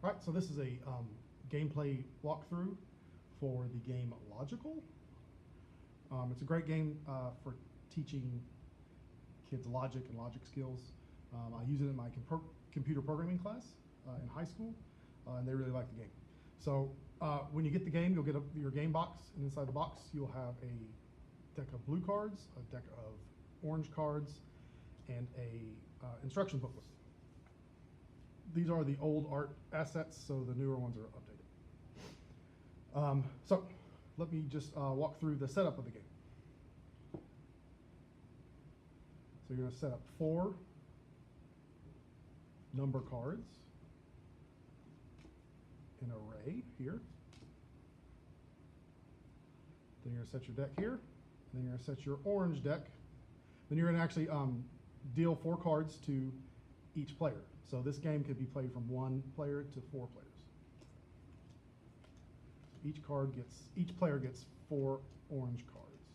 All right, so this is a gameplay walkthrough for the game Logical. It's a great game for teaching kids logic and logic skills. I use it in my computer programming class in high school, and they really like the game. So when you get the game, you'll get your game box, and inside the box you'll have a deck of blue cards, a deck of orange cards, and a instruction booklet. These are the old art assets, so the newer ones are updated. So let me just walk through the setup of the game. So you're going to set up 4 number cards, an array here. Then you're going to set your deck here. And then you're going to set your orange deck. Then you're going to actually deal 4 cards to each player. So this game could be played from 1 player to 4 players. Each player gets 4 orange cards.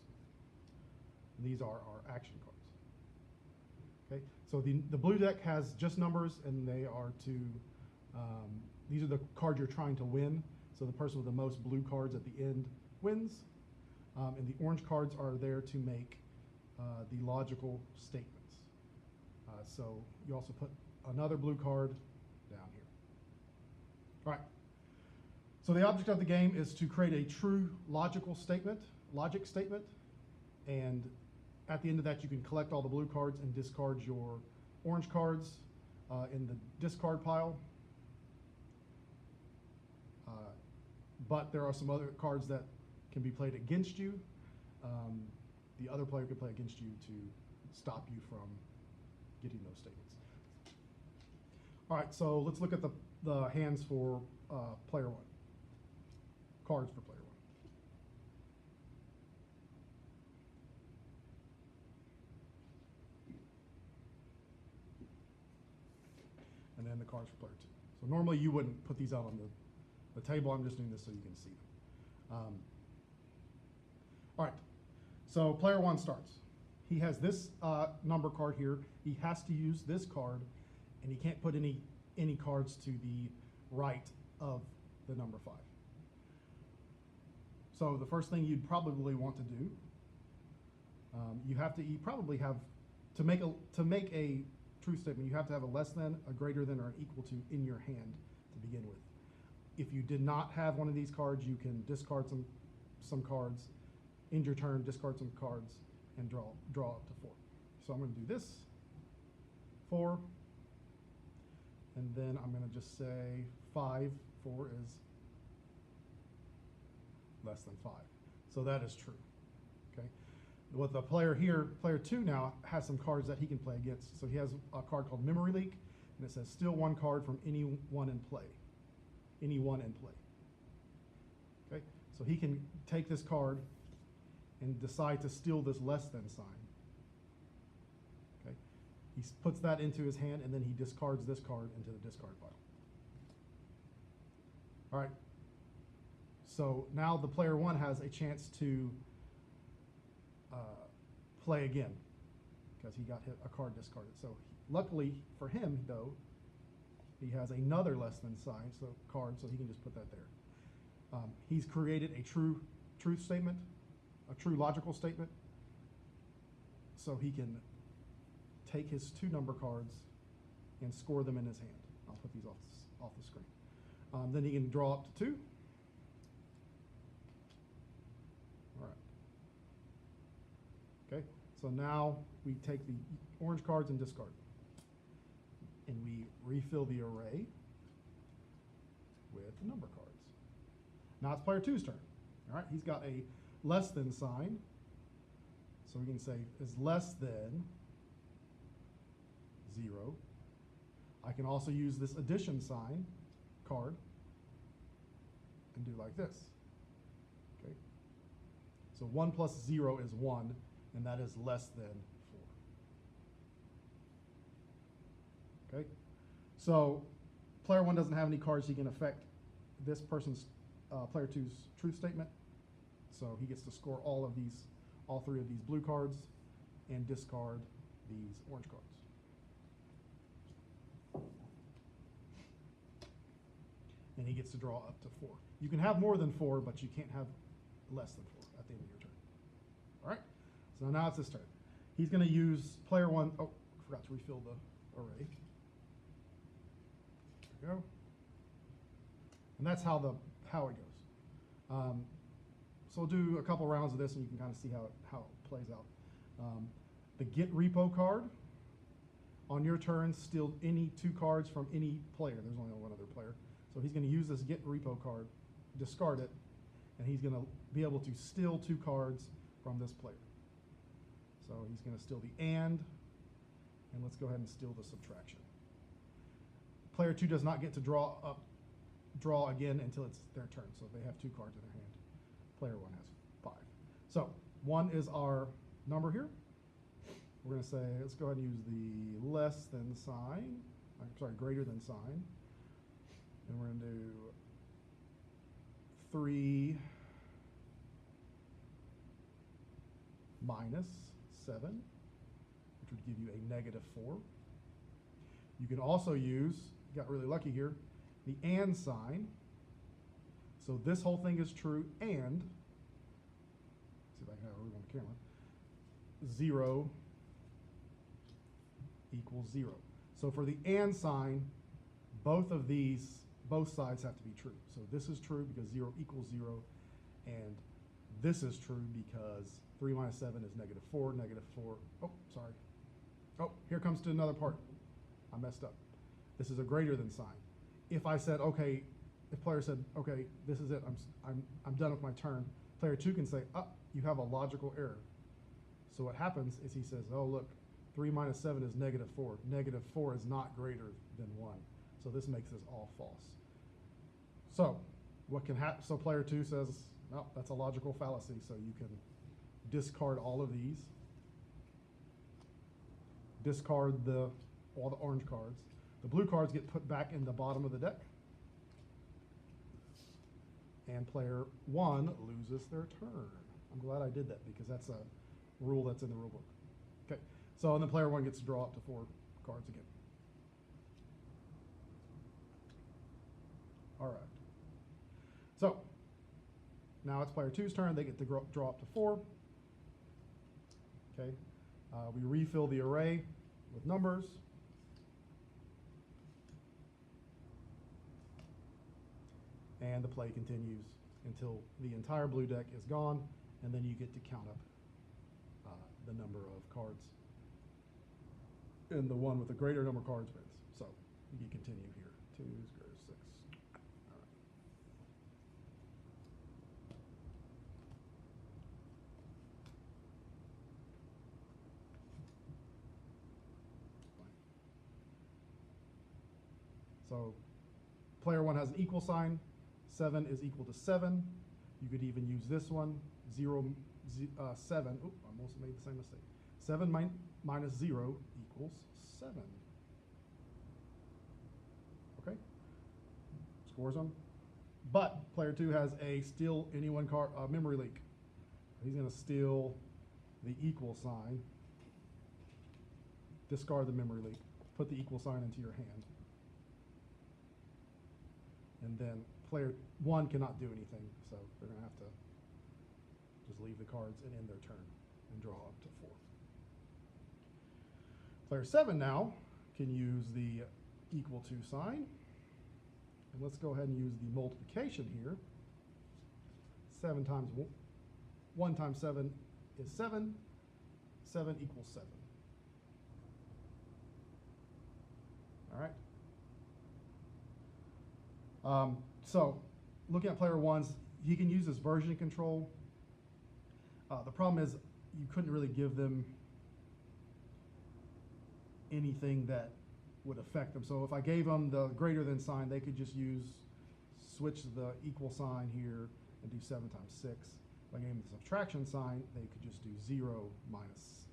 And these are our action cards. Okay, so the blue deck has just numbers, and they are these are the cards you're trying to win. So the person with the most blue cards at the end wins. And the orange cards are there to make the logical statements. So you also put another blue card down here. All right. So the object of the game is to create a true logic statement, and at the end of that you can collect all the blue cards and discard your orange cards in the discard pile. But there are some other cards that can be played against you. The other player could play against you to stop you from getting those statements. All right, so let's look at the hands for player 1. Cards for player 1. And then the cards for player 2. So normally you wouldn't put these out on the table. I'm just doing this so you can see them. All right, so player 1 starts. He has this number card here. He has to use this card, and he can't put any cards to the right of the number 5. So the first thing you'd probably want to do, you probably have to make a truth statement. You have to have a less than, a greater than, or an equal to in your hand to begin with. If you did not have one of these cards, you can discard some cards, end your turn, discard some cards, and draw up to 4. So I'm going to do this 4, and then I'm going to just say 5. 4 is less than 5. So that is true. Okay. With the player here, player 2 now has some cards that he can play against. So he has a card called Memory Leak, and it says steal 1 card from anyone in play. Anyone in play. Okay. So he can take this card and decide to steal this less than sign. Okay. He puts that into his hand, and then he discards this card into the discard pile. All right. So now the player 1 has a chance to play again because he got hit a card discarded. So luckily for him, though, he has another less than sign card, so he can just put that there. He's created a truth statement, a true logical statement, so he can take his 2 number cards and score them in his hand. I'll put these off the screen. Then he can draw up to 2. All right. Okay, so now we take the orange cards and discard them. And we refill the array with the number cards. Now it's player 2's turn. All right, he's got a less than sign. So we can say is less than 0. I can also use this addition sign card and do like this. Okay. So 1 plus 0 is 1, and that is less than 4. Okay. So player 1 doesn't have any cards he can affect this person's player 2's truth statement. So he gets to score all 3 of these blue cards and discard these orange cards. and he gets to draw up to 4. You can have more than 4, but you can't have less than 4 at the end of your turn. All right, so now it's his turn. He's going to use player 1. Oh, I forgot to refill the array. There we go. And that's how it goes. So we'll do a couple rounds of this, and you can kind of see how it plays out. The get repo card. On your turn, steal any 2 cards from any player. There's only one other player. So he's going to use this get repo card, discard it, and he's going to be able to steal 2 cards from this player. So he's going to steal the and let's go ahead and steal the subtraction. Player 2 does not get to draw again until it's their turn. So they have 2 cards in their hand. Player 1 has 5. So 1 is our number here. We're going to say, let's go ahead and use the less than sign. I'm sorry, greater than sign. And we're going to do 3 minus 7, which would give you a negative 4. You can also use, got really lucky here, the and sign. So this whole thing is true, and, see if I can have a room on the camera, 0 equals 0. So for the and sign, both sides have to be true. So this is true because 0 equals 0, and this is true because 3 minus 7 is negative 4, negative 4. Oh, sorry. Oh, here comes to another part. I messed up. This is a greater than sign. If I said, okay, if player said, okay, this is it, I'm done with my turn, player 2 can say, you have a logical error. So what happens is he says, oh, look, 3 minus 7 is negative 4. Negative 4 is not greater than 1. So this makes this all false. So what can happen? So player 2 says, no, that's a logical fallacy. So you can discard all of these. Discard all the orange cards. The blue cards get put back in the bottom of the deck. And player 1 loses their turn. I'm glad I did that because that's a rule that's in the rule book. Okay, so and then player 1 gets to draw up to 4 cards again. All right. So now it's player 2's turn. They get to draw up to 4. Okay, we refill the array with numbers. And the play continues until the entire blue deck is gone, and then you get to count up the number of cards. And the one with the greater number of cards wins. So you can continue here. 2 is greater than 6. All right. So player 1 has an equal sign. 7 is equal to 7. You could even use this one, 0, 7. Oop, I almost made the same mistake. 7 minus 0 equals 7. Okay? Scores them. But player 2 has a steal any one card, memory leak. He's going to steal the equal sign, discard the memory leak, put the equal sign into your hand. And then player 1 cannot do anything, so they're going to have to just leave the cards and end their turn and draw up to 4. Player 7 now can use the equal to sign. And let's go ahead and use the multiplication here. 7 times 1 times 7 is 7. 7 equals 7. All right. So looking at player 1's, he can use his version control. The problem is you couldn't really give them anything that would affect them. So if I gave them the greater than sign, they could just switch the equal sign here and do 7 times 6. If I gave them the subtraction sign, they could just do 0 minus,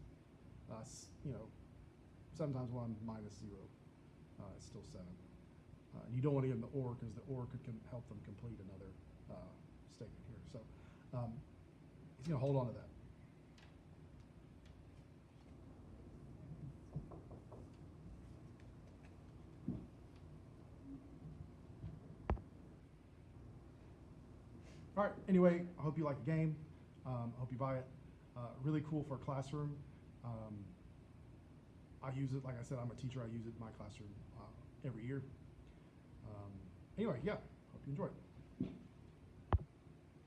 7 times 1 minus 0. It's still 7. And you don't want to give them the OR because the OR could help them complete another statement here. So he's going to hold on to that. All right. Anyway, I hope you like the game. I hope you buy it. Really cool for a classroom. I use it, like I said, I'm a teacher. I use it in my classroom every year. Anyway, yeah, hope you enjoy it.